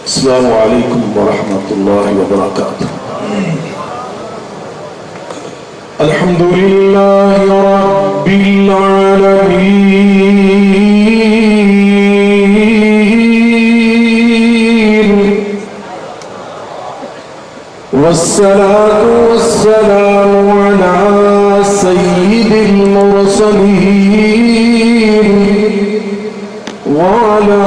السلام علیکم ورحمۃ اللہ وبرکاتہ۔ الحمد للہ رب العالمین والصلاة والسلام على سید المرسلین وعلى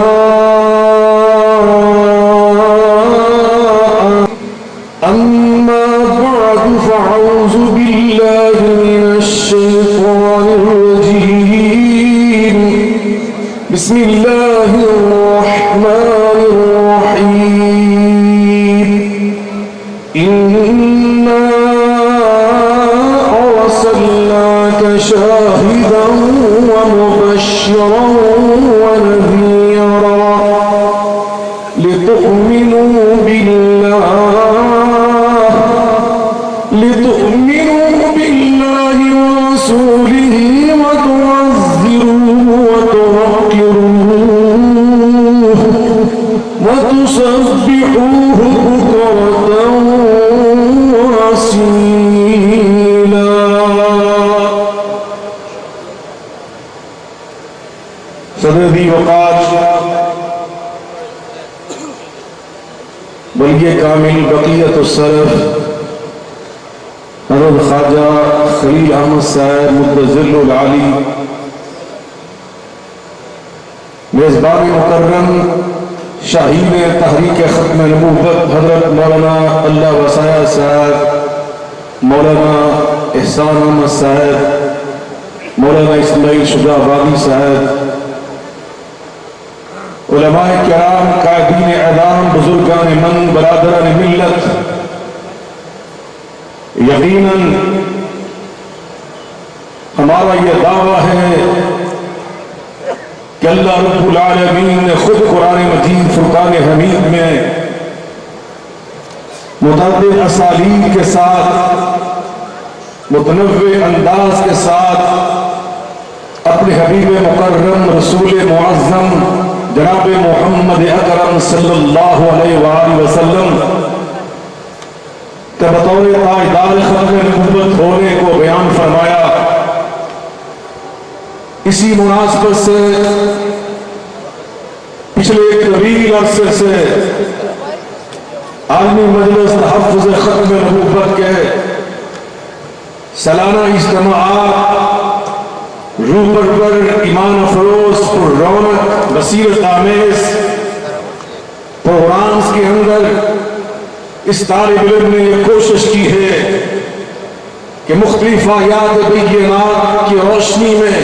أما بعد فأعوذ بالله من الشيطان الرجيم بسم الله الرحمن الرحيم إنا أرسلناك شاهدا ومبشرا ونذيرا لتؤمنوا بالله ورسوله وتعزروه وتوقروه وتسبحوه بكرة وأصيلا۔ صدر وقاص ولی کامل بقیت السلف حضرت خواجہ خلیل احمد صاحب متظل العالی، میزبان مکرم شاہین تحریک ختم نبوت حضرت مولانا اللہ وسایہ صاحب، مولانا احسان احمد صاحب، مولانا اسماعیل شجاع آبادی صاحب، علماء کرام، قائدین اعلام، بزرگان من، برادران ملت، یقیناً ہمارا یہ دعویٰ ہے کہ اللہ رب العالمین نے خود قرآن مجید فرقان حمید میں متعدد اسالیب کے ساتھ، متنوع انداز کے ساتھ اپنے حبیب مکرم رسول معظم جناب محمد اکرم صلی اللہ علیہ وآلہ وسلم کہ بطور تاجدار ختم نبوت ہونے کو بیان فرمایا۔ اسی مناسبت سے پچھلے ایک طویل عرصے سے عالمی مجلس تحفظ ختم نبوت کے سالانہ اجتماعات روح پرور، ایمان افروز، پر رونق، بصیرت آمیز پروگرامز کے اندر اس طالب علم نے یہ کوشش کی ہے کہ مختلف آیات بینات کی روشنی میں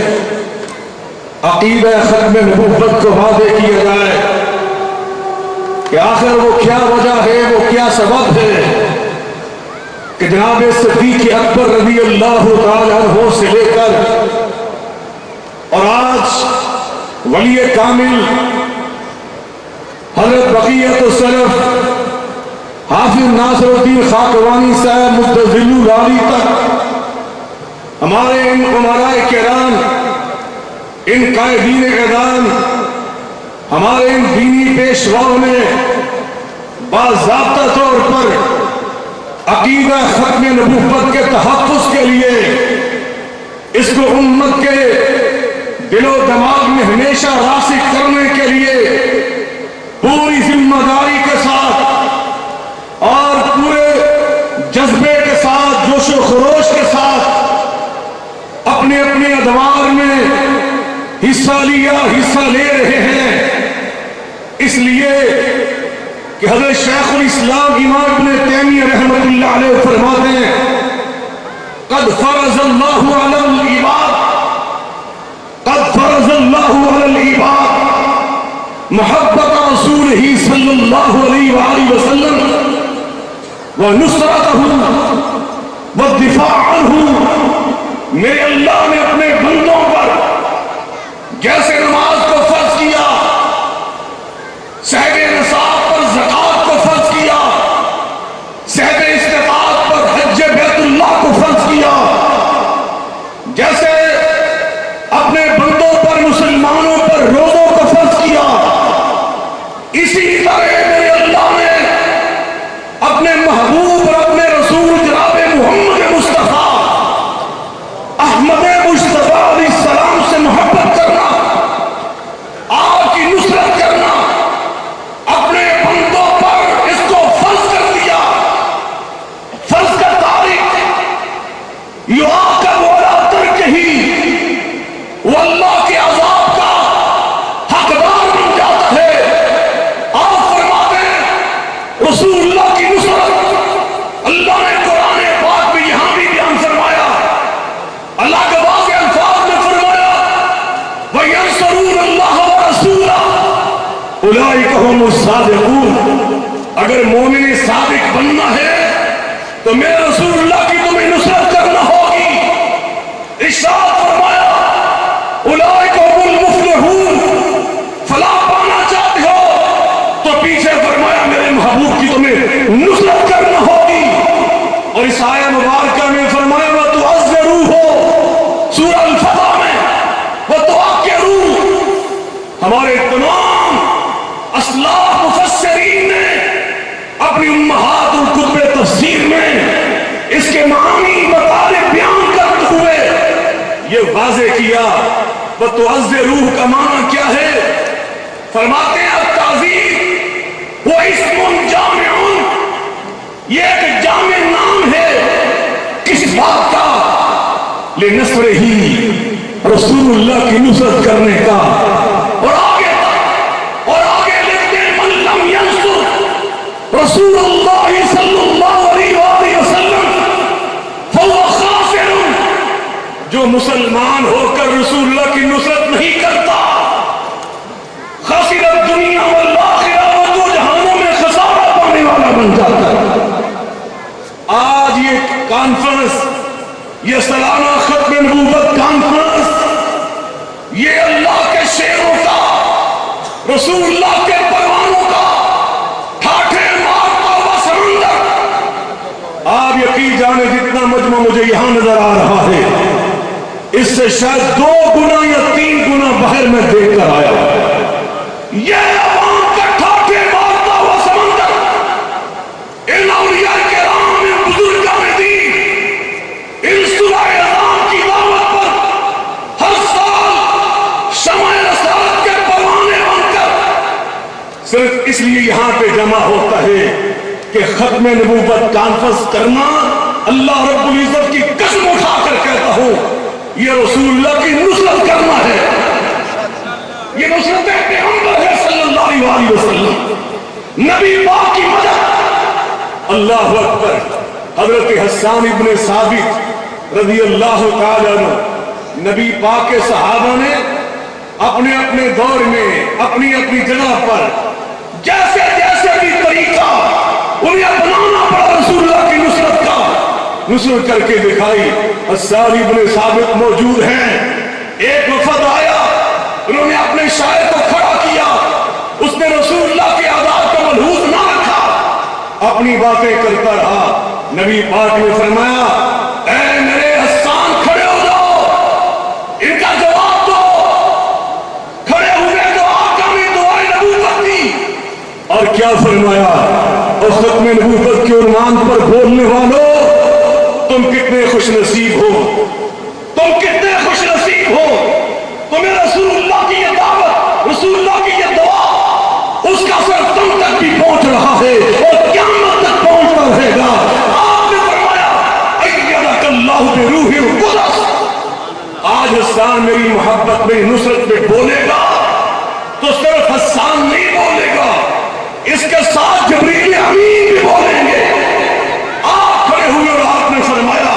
عقیدہ ختم نبوت کو واضح کیا جائے کہ آخر وہ کیا وجہ ہے، وہ کیا سبب ہے کہ جناب صدیق اکبر رضی اللہ تعالی عنہ سے لے کر اور آج ولی کامل حضرت بقیت السلف حافظ ناصر الدین خاکوانی صاحب متظل العالی تک ہمارے ان امراء کرام، ان قائدین اعلام، ہمارے ان دینی پیشواؤں نے باضابطہ طور پر عقیدہ ختم نبوت کے تحفظ کے لیے اس کو امت کے دل و دماغ میں ہمیشہ راسخ کرنے کے لیے پوری ذمہ داری کے ساتھ اور پورے جذبے کے ساتھ، جوش و خروش کے ساتھ اپنے اپنے ادوار میں حصہ لے رہے ہیں، اس لیے کہ حضرت شیخ الاسلام امام ابن تیمیہ رحمۃ اللہ علیہ فرماتے ہیں قد فرض اللہ علی العباد محبت رسولہ صلی اللہ علیہ وآلہ وسلم ونصرتہ والدفاع عنہ۔ میرے اللہ نے اپنے بندوں پر جیسے نماز کو فرض کیا، صحب نصاب پر زکوٰۃ کو فرض کیا، صحب استطاعت پر حج بیت اللہ کو فرض کیا، جیسے اپنے بندوں پر مسلمانوں پر روزوں کو فرض کیا، اسی طرح میرے اللہ محبوب اور اپنے رسول جناب محمد مصطفیٰ احمد مصطفیٰ علیہ السلام سے محبت کرنا، آپ کی نصرت کرنا، اپنے بندوں پر اس کو فرض کر دیا، فرض کا تاریخ یعاقب ولا ترکہی، وہ اللہ کے عذاب کا حقدار بن جاتا ہے۔ آپ فرماتے ہیں رسول اللہ کی نصرت اللہ نے قرآن پاک میں یہاں بھی بیان فرمایا، اللہ کے واضح الفاظ میں فرمایا وَيَنْصُرُونَ اللَّهَ وَرَسُولَهُ أُولَئِكَ هُمُ الصَّادِقُونَ۔ اگر مومن صادق بننا ہے تو میرے رسول اللہ کی تمہیں نصرت کرنا ہوگی۔ ارشاد فرمایا اولئک هم المفلحون، فلاح پانا چاہتے ہو تو پیچھے فرمایا میرے محبوب کی تمہیں نصرت کرنا ہوگی۔ اور اس آیہ مبارکہ میں فرمایا وَتُعَزِّرُوهُ، سورہ الفتح میں وَتُعَقِّرُوهُ۔ ہمارے تمام اسلاف مفسرین نے اپنی امہات الکتب تفسیر میں اس کے معانی مطالب بیان کرتے ہوئے یہ واضح کیا وَتُعَزِّرُوهُ کا معنی کیا ہے؟ فرماتے ہیں التعزیر وہ اسم جامع، یہ ایک جامع نام ہے کس بات کا؟ لنصرہ، رسول اللہ کی نصرت کرنے کا۔ اور آگے لکھتے ہیں من لم ینصر رسول اللہ صلی اللہ علیہ وآلہ وسلم فهو خاسر، جو مسلمان ہو کر رسول اللہ کی نصرت نہیں کرتا خاسر الدنیا والآخرہ، وہ دو جہانوں میں خسارہ پانے والا بن جاتا ہے۔ آج یہ کانفرنس، یہ سالانہ ختم نبوت کانفرنس، یہ اللہ کے شیروں کا، رسول اللہ کے پروانوں کا ٹھاٹھے مارتا ہوا سمندر۔ آپ یقین جانے جتنا مجمع مجھے یہاں نظر آ رہا ہے اس سے شاید 2 گنا یا 3 گنا باہر میں دیکھ کر آیا۔ یہ عوام کا ٹھاٹھے مارتا ہوا سمندر، ان اولیاء کرام، ان بزرگان دین، ان صلح اعظام کی دعوت پر ہر سال شمع رسالت کے پروانے بن کر صرف اس لیے یہاں پہ جمع ہوتا ہے کہ ختم نبوت کانفرنس کرنا، اللہ رب العزت کی قسم اٹھا کر کہتا ہوں یہ رسول اللہ کی نصرت کرنا ہے، یہ نصرت پیغمبر ہے صلی اللہ علیہ وسلم، نبی پاک کی مدد۔ اللہ اکبر۔ حضرت حسان ابن ثابت رضی اللہ تعالیٰ عنہ، نبی پاک کے صحابہ نے اپنے اپنے دور میں اپنی اپنی جگہ پر جیسے جیسے بھی طریقہ انہیں اپنانا پڑا رسول اللہ کی نصرت کا، نصرت کر کے دکھائی۔ حسان ابن ثابت موجود ہیں، ایک وفد آیا، انہوں نے اپنے شاعر کو کھڑا کیا، اس نے رسول اللہ کے آداب کو ملحوظ نہ رکھا، اپنی باتیں کرتا رہا۔ نبی پاک نے فرمایا اے میرے حسان کھڑے ہو جاؤ، ان کا جواب دو۔ کھڑے ہوئے تو آقا نے دعائے نبوت دی، اور کیا فرمایا؟ اور ختم نبوت کے عنوان پر بولنے والوں تم کتنے خوش نصیب ہو، تم کتنے خوش نصیب ہو، تمہیں رسول اللہ کی یہ دعوت، رسول اللہ کی یہ دعا، اس کا اثر تم تک بھی پہنچ رہا ہے اور قیامت تک پہنچتا رہے گا۔ آپ نے فرمایا ایدک اللہ بروح القدس، آج حسان میری محبت میں نصرت میں بولے گا تو صرف حسان نہیں بولے گا، اس کے ساتھ جبریل امین بھی بولیں گے۔ آپ کھڑے ہوئے اور آپ نے فرمایا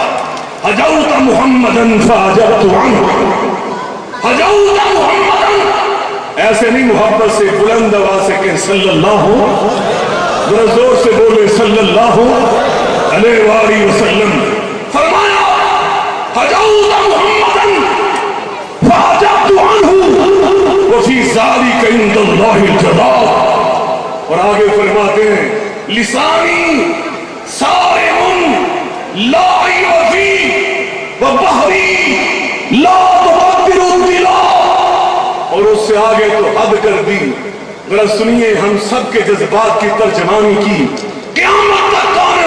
حجوت محمدن فاجبت عنہ، حجوت محمدن، ایسے نہیں محبت سے بلند آواز سے کہ صلی اللہ، ذرا زور سے بولے صلی اللہ علیہ وآلہ وسلم۔ فرمایا حجوت محمدن فاجبت عنہ وفی ذالک عند اللہ الجزاء۔ اور آگے فرماتے ہیں لسانی صارم لا عیب فیہ وبحری لا تبدل الدلا، اور اس سے آگے تو حد کر دی۔ ذرا سنیے ہم سب کے جذبات کی ترجمانی کی، قیامت تک آنے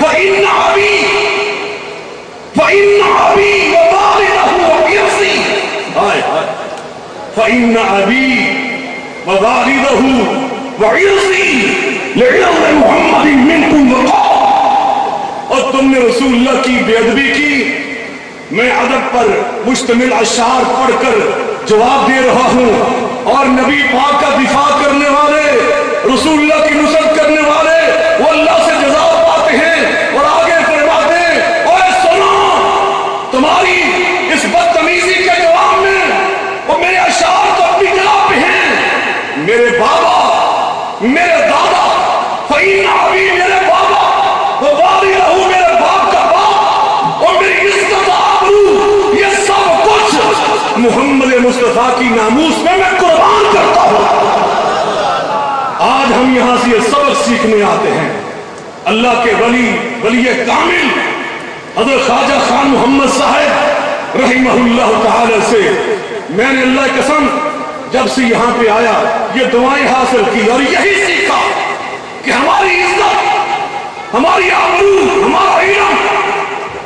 فَإِنَّ أَبِي وَوَالِدَهُ وَإِرْثِي فَإِنَّ أَبِي وَوَالِدَهُ وَإِرْثِي لِعِرْضِ مُحَمَّدٍ مِنْكُمْ وَقَالَ. اور تم نے رسول اللہ کی بے ادبی کی. میں ادب پر مشتمل اشعار پڑھ کر جواب دے رہا ہوں، اور نبی پاک کا دفاع کرنے والے، رسول اللہ کی نصرت کرنے والے وہ اللہ سے جزا پاتے ہیں. اور آگے فرماتے ہیں اوے سنو، تمہاری اس بدتمیزی کے جواب میں وہ میرے اشعار تو اپنی جگہ پہ ہیں. میرے بابا، میرے دادا، فإِنَّ أَبِي میرے بابا، وہ وَوَالِدَهُ میرے باپ کا باپ، اور میری عزت آبرو، یہ سب کچھ محمد مصطفیٰ کی ناموس میں قربان کرتا ہوں. آج ہم یہاں سے یہ سبق سیکھنے آتے ہیں. اللہ کے ولی کامل حضرت خواجہ خان محمد صاحب رحمہ اللہ تعالی سے میں نے اللہ قسم جب سے یہاں پہ آیا یہ دعائیں حاصل کی اور یہی سیکھا کہ ہماری عزت، ہماری آبرو، ہمارا علم،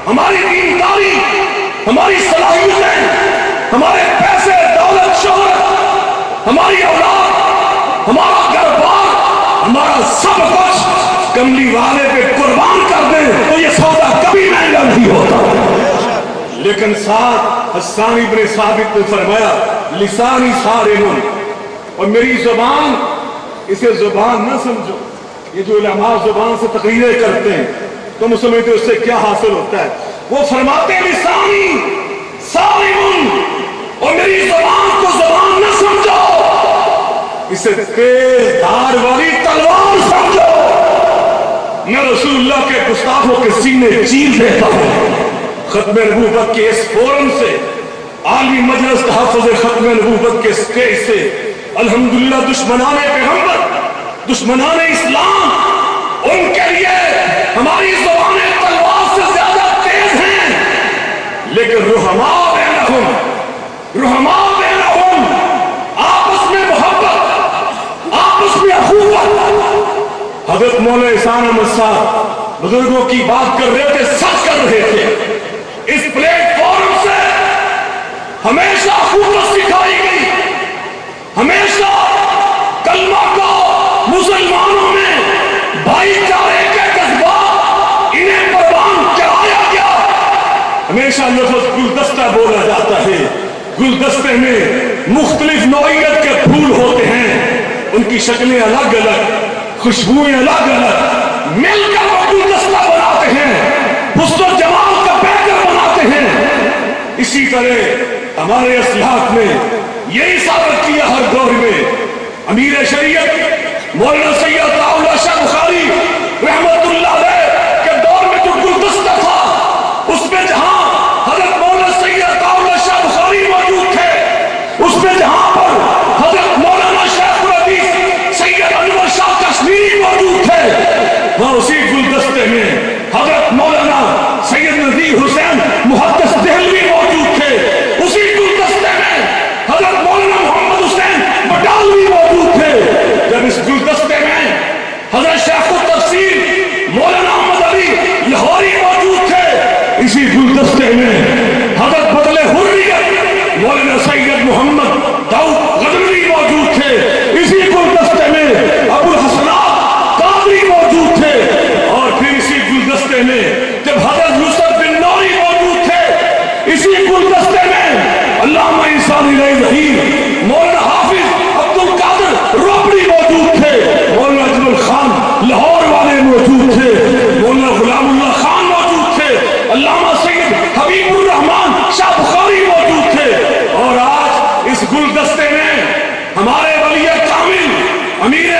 ہماری دینداری، ہماری صلاحیتیں، ہمارے پیسے، دولت، شہرت، ہماری اولاد، ہمارا گھر بار، ہمارا سب کچھ کملی والے پہ قربان کر دیں تو یہ سودا کبھی مہنگا نہیں ہوتا. لیکن ساتھ حسان ابن ثابت نے فرمایا لسانی صارم، اور میری زبان، اسے زبان نہ سمجھو. یہ جو علماء زبان سے تقریریں کرتے ہیں تم سمجھتے اس سے کیا حاصل ہوتا ہے. وہ فرماتے ہیں لسانی صارم، اور میری زبان کو زبان نہ سمجھو، اسے تیز دھار والی تلوار سمجھو. میں رسول اللہ کے گستاخوں کے سینے چیر دیتا ہوں. ختم نبوت کے اس فورم سے، عالمی مجلس تحفظ ختم نبوت کے اسٹیج سے الحمدللہ دشمنان پیغمبر، دشمنان اسلام، ان کے لیے ہماری زبانیں تلوار سے زیادہ تیز ہیں. لیکن رحماء بینہم، آپس میں محبت، آپس میں اخوت. حضرت مولانا احسان احمد صاحب بزرگوں کی بات کر رہے تھے، سچ کر رہے تھے. اس پلیٹ فارم سے ہمیشہ اخوت سکھائی گئی، ہمیشہ کلمہ کو مسلمانوں میں بھائی چارے کے جذبات انہیں پروان چڑھایا گیا. ہمیشہ لفظ گلدستہ بولا جاتا ہے. گلدستے میں مختلف نوعیت کے پھول ہوتے ہیں، ان کی شکلیں الگ الگ، خوشبوئیں الگ الگ، مل کر وہ گلدستہ بناتے ہیں، حسن و جمال کا پیکر بناتے ہیں. اسی طرح ہمارے اسلاف نے یہی ثابت کیا ہر دور میں. امیر شریعت مولانا سید طاؤلہ شاہ بخاری رحمت اللہ علیہ کے دور میں جو گلدستہ تھا، اس میں جہاں حضرت مولانا سید طاؤلہ شاہ بخاری موجود تھے، اس میں جہاں پر حضرت مولانا شیخ الحدیث سید انور شاہ کشمیری موجود تھے، وہاں اسی گلدستے میں حضرت مولانا سید نذیر حسین محدث دہلوی موجود تھے. اسی گلدستے میں حضرت مولانا محمد حسین بٹالوی موجود تھے. جب اس گلدستے میں حضرت شیخ التفسیر مولانا احمد علی لاہوری موجود تھے، اسی گلدستے میں حضرت بدل حریت مولانا سید محمد داؤد غزنوی موجود تھے. اسی گلدستے میں ابو الحسنات قادری موجود تھے. اور پھر اسی گلدستے میں جب حضرت یوسف بن نوری موجود تھے، اسی گلدستے میں علامہ انسانی ظہیر مولانا حافظ عبد القادر روبڑی موجود تھے، مولانا اجمل خان لاہور والے موجود تھے، مولانا غلام اللہ خان موجود تھے، علامہ سید حبیب الرحمان شاہ بخاری موجود تھے. اور آج اس گلدستے میں ہمارے ولی کامل امیر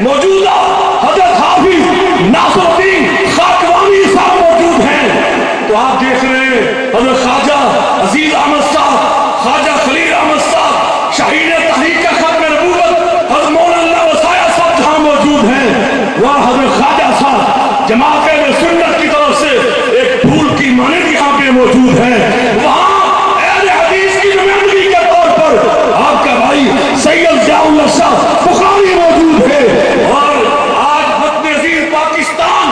موجودہ حضرت حافظ ناصر الدین خاکوانی صاحب موجود ہیں. تو آپ دیکھ رہے ہیں حضرت خواجہ عزیز احمد صاحب، خواجہ خلیل احمد صاحب، شہید تحریک ختم نبوت حضرت مولانا اللہ وسایہ صاحب جہاں موجود ہیں، وہاں حضرت خواجہ صاحب جماعت اہل سنت کی طرف سے ایک پھول کی مانند یہاں پہ موجود ہیں. وہاں اہل حدیث کی نمائندگی کے طور پر آپ کا بھائی سید ضیاء اللہ شاہ بخاری موجود ہے. اور آج وطن عزیز پاکستان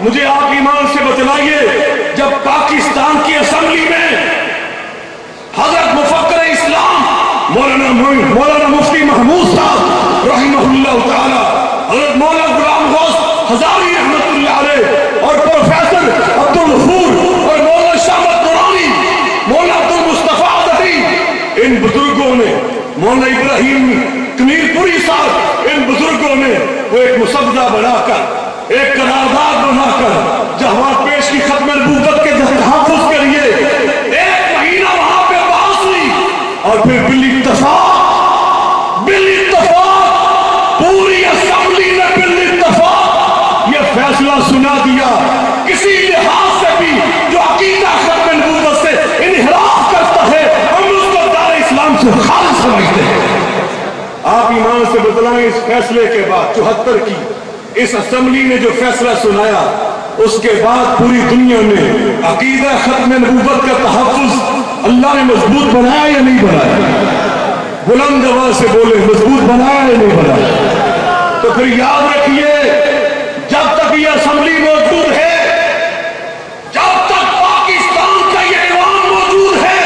مجھے آپ ایمان سے بتلائیے، جب پاکستان کی اسمبلی میں حضرت مفکر اسلام مولانا مفتی محمود صاحب رحمہ اللہ تعالی، حضرت مولانا غلام غوث ہزاری رحمت اللہ علیہ، اور پروفیسر عبدالغفور اور مولانا شامت نورانی، مولانا عبدالمصطفیٰ عدفی، ان بزرگوں نے، مولانا ابراہیم کمیر پوری صاحب، ان بزرگوں نے وہ ایک مسودہ بنا کر، ایک قرارداد بنا کر جہاں پیش کی ختم نبوت کے تحفظ کے لیے 1 مہینہ وہاں پہ بحث ہوئی، اور پھر بالاتفاق پوری اسمبلی نے بالاتفاق یہ فیصلہ سنا دیا، کسی لحاظ سے بھی جو عقیدہ ختم نبوت سے انحراف کرتا ہے ہم اس کو دار اسلام سے خالص سمجھتے ہیں۔ آپ ایمان سے بتلائیں، اس فیصلے کے بعد 74 کی اس اسمبلی نے جو فیصلہ سنایا، اس کے بعد پوری دنیا میں عقیدہ ختم نبوت کا تحفظ اللہ نے مضبوط بنایا یا نہیں بنایا؟ بلند آواز سے بولے، مضبوط بنایا یا نہیں بنایا؟ تو پھر یاد رکھیے، جب تک یہ اسمبلی موجود ہے، جب تک پاکستان کا یہ ایوان موجود ہے،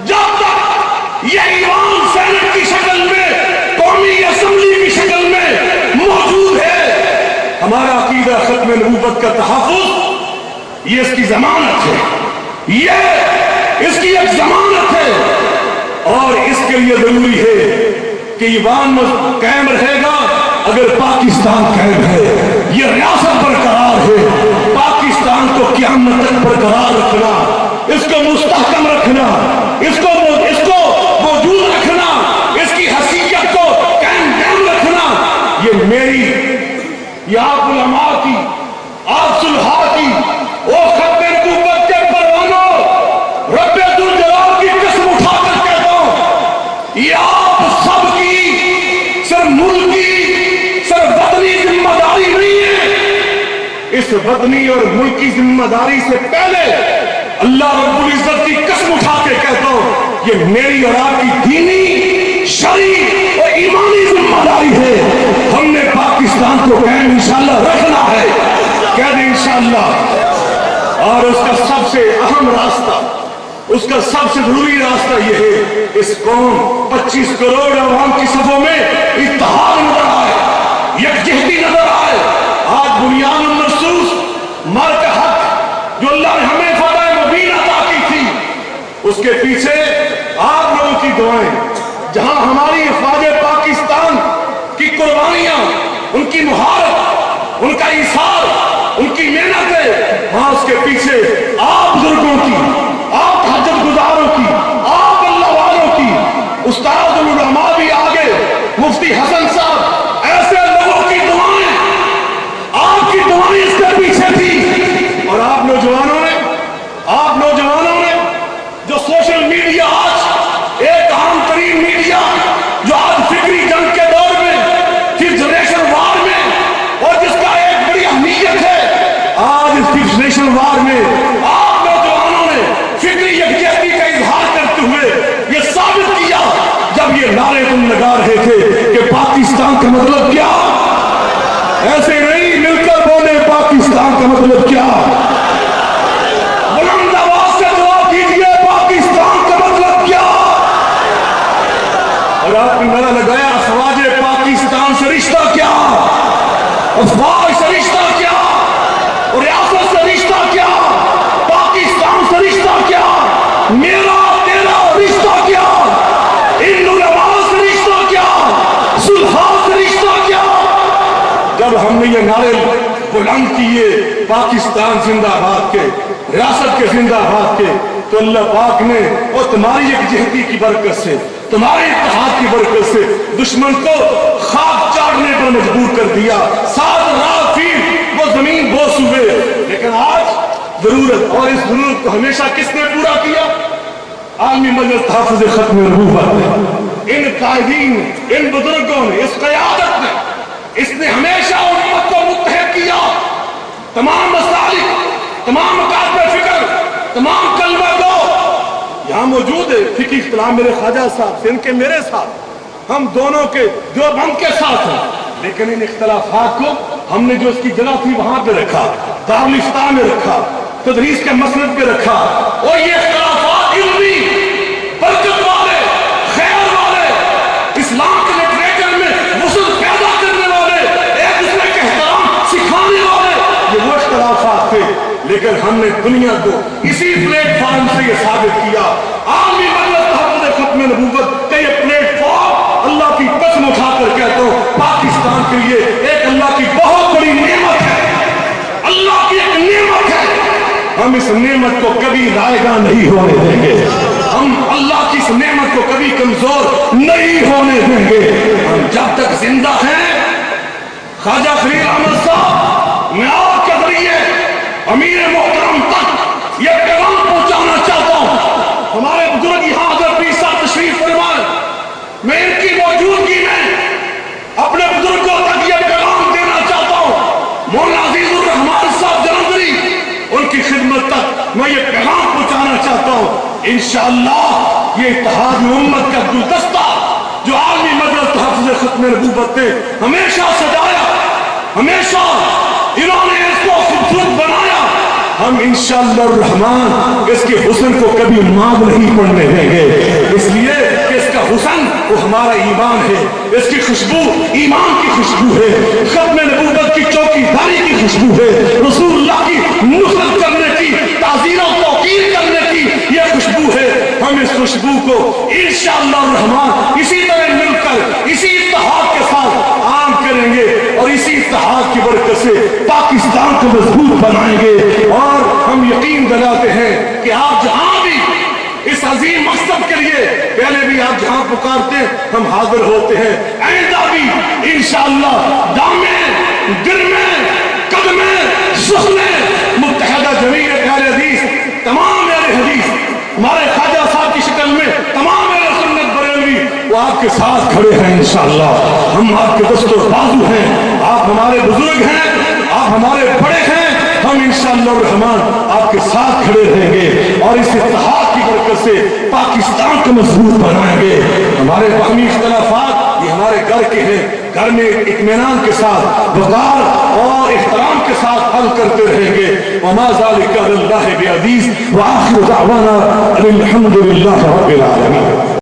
جب تک یہ ایوان سینٹ کی شکل میں، قومی اسمبلی کی شکل میں موجود ہے، ہمارا عقیدہ ختم نبوت کا تحفظ یہ اس کی ضمانت ہے، یہ اس کی ایک ضمانت ہے، اور اس کے لیے ضروری ہے کہ ایوان قائم رہے گا اگر پاکستان قائم ہے، یہ ریاست برقرار ہے، پاکستان کو قیامت تک برقرار رکھنا، اس کو مستحکم رکھنا، اس کو موجود رکھنا، اس کی حیثیت کو قائم رکھنا، یہ میری، یہ آپ علماء کی، آپ صلحاء کی، وہ ختم نبوت کے پروانوں، رب ذوالجلال کی قسم اٹھا کر کہتا ہوں، یہ آپ سب کی صرف ملکی، صرف وطنی ذمہ داری نہیں ہے، اس وطنی اور ملکی ذمہ داری سے پہلے اللہ رب العزت کی قسم اٹھا کے کہتا ہوں، یہ میری اور آپ کی دینی، شرعی اور ایمانی ذمہ داری ہے، ہم نے پاکستان کو قائم انشاءاللہ رکھنا ہے، کہہ دیں انشاءاللہ۔ اور اس کا سب سے اہم راستہ، اس کا سب سے ضروری راستہ یہ ہے، اس قوم 25 کروڑ عوام کی صفوں میں اتحاد نظر آئے، یکجہتی نظر آئے۔ آج بنیاد المرصوص مرد حق جو اللہ نے ہمیں فتح مبین عطا کی تھی، اس کے پیچھے آپ لوگوں کی دعائیں، جہاں ہماری افواج پاکستان کی قربانیاں، ان کی مہارت، ان کا ایثار، ان کی محنتیں، وہاں اس کے پیچھے آپ بزرگوں کی، آپ تہجد گزاروں کی، آپ اللہ والوں کی، استاد العلماء بھی آگے، مفتی حسن صاحب، ایسے لوگوں کی دعائیں، آپ کی دعائیں اس کے پیچھے تھی۔ اور آپ نوجوانوں نے جو سوشل میڈیا، آج ایک عام ترین میڈیا جو آج فکری جنگ کے دور میں، ففتھ جنریشن وار میں، اور جس کا ایک بڑی اہمیت ہے آج اس ففتھ جنریشن وار میں، آپ نوجوانوں نے فکری یکجہتی کا اظہار کرتے ہوئے یہ ثابت کیا، جب یہ نعرے تم لگا رہے تھے کہ پاکستان کا مطلب کیا، ایسے نہیں، مل کر بولے پاکستان کا مطلب کیا، بلند آواز سے دعا کیجئے پاکستان کا مطلب کیا۔ اور آپ نے نعرہ لگایا، افواج پاکستان سے رشتہ کیا، افواج سے رشتہ کیا، اور ریاست سے رشتہ کیا، پاکستان سے رشتہ کیا، میرا تیرا رشتہ کیا، ان علماء سے رشتہ کیا، صلحاء سے رشتہ کیا۔ جب ہم نے یہ نعرے بلند کیے پاکستان زندہ باد کے، ریاست کے زندہ باد کے، تو اللہ پاک نے اور تمہاری یکجہتی کی برکت سے، تمہارے اتحاد کی برکت سے دشمن کو خاک چاٹنے پر مجبور کر دیا، 7 رات پھر وہ زمین بوس ہوئے۔ لیکن آج ضرورت، اور اس ضرورت کو ہمیشہ کس نے پورا کیا؟ عالمی مجلس تحفظ ختم نبوت، ان قائدین، ان بزرگوں نے، اس قیادت نے، اس نے ہمیشہ امت کو متحد کیا، تمام مسالک، تمام مکاتب فکر، تمام کلمہ گو یہاں موجود ہے۔ فقہی اختلاف میرے خواجہ صاحب سے، ان کے میرے ساتھ، ہم دونوں کے دیوبند کے ساتھ ہیں، لیکن ان اختلافات کو ہم نے جو اس کی جگہ تھی وہاں پہ رکھا، دارالفتاح میں رکھا، تدریس کے مسند پہ رکھا، اور یہ اختلافات علمی برکت والے، خیر والے، اسلام کے لٹریچر میں وصول پیدا کرنے والے، ایک دوسرے کے احترام سکھانے والے، یہ وہ اختلافات تھے، لیکن ہم نے دنیا کو اسی پلیٹ فارم سے یہ ثابت کیا۔ عالمی مجلس تحفظ ختم نبوت کا یہ پلیٹ فارم اللہ کی قسم اٹھا کر کہتا ہوں پاکستان کے لیے ایک اللہ کی بہت بڑی نعمت ہے، اللہ کی ایک نعمت ہے۔ ہم اس نعمت کو کبھی رائگاں نہیں ہونے دیں گے، ہم اللہ کی اس نعمت کو کبھی کمزور نہیں ہونے دیں گے۔ ہم جب تک زندہ ہیں، خواجہ خلیل احمد صاحب، میں آپ کے ذریعے امیر محترم تک یہ پیغام پہنچانا چاہتا ہوں۔ ہمارے بزرگ یہاں اگر پیر صاحب تشریف فرمائے، میں ان کی موجودگی میں اپنے بزرگوں تک یہ پیغام دینا چاہتا ہوں۔ مولانا عزیز الرحمان صاحب جلندری، ان کی خدمت تک میں یہ پیغام پہنچانا چاہتا ہوں۔ انشاءاللہ یہ اتحاد امت کا گلدستہ جو عالمی مجلس تحفظ ختم نبوت نے ہمیشہ سجایا، ہمیشہ انہوں نے اس کو خوبصورت بنایا، ہم انشاءاللہ الرحمن اس کے حسن کو کبھی ماغ نہیں پڑنے دیں گے، اس لیے کہ اس کا حسن وہ ہمارا ایمان ہے، اس کی خوشبو ایمان کی خوشبو ہے، ختم نبوت کی چوکی داری کی خوشبو ہے، رسول اللہ کی نصرت کرنے کی، تعظیم و توقیر کرنے کی یہ خوشبو ہے۔ ہم اس خوشبو کو انشاءاللہ الرحمن اسی طرح مل کر اسی اتحاد کے ساتھ عام کریں گے، اور اسی اتحاد کی برکت سے پاکستان کو مضبوط بنائیں گے۔ اور ہم یقین دلاتے ہیں کہ آپ جہاں بھی اس عظیم مقصد کے لیے، پہلے بھی آپ جہاں پکارتے ہیں ہم حاضر ہوتے ہیں، آئندہ بھی انشاءاللہ دامے گرمے قدمے سخنے متحدہ جمعیت اہل حدیث، تمام اہل حدیث ہمارے خواجہ صاحب کی شکل میں تمام اہل سنت بریلوی وہ آپ کے ساتھ کھڑے ہیں انشاءاللہ۔ ہم آپ کے دست و بازو ہیں، آپ ہمارے بزرگ ہیں، آپ ہمارے بڑے ہیں، ہم انشاءاللہ الرحمن آپ کے ساتھ کھڑے رہیں گے، اور اس اتحاد کی برکت سے پاکستان کو مضبوط بنائیں گے۔ ہمارے باہمی اختلافات یہ ہمارے گھر کے ہیں، گھر میں اطمینان کے ساتھ وقار اور احترام کے ساتھ حل کرتے رہیں گے۔ وما ذلك علی اللہ بعزیز، وآخر دعوانا الحمد للہ رب العالمین۔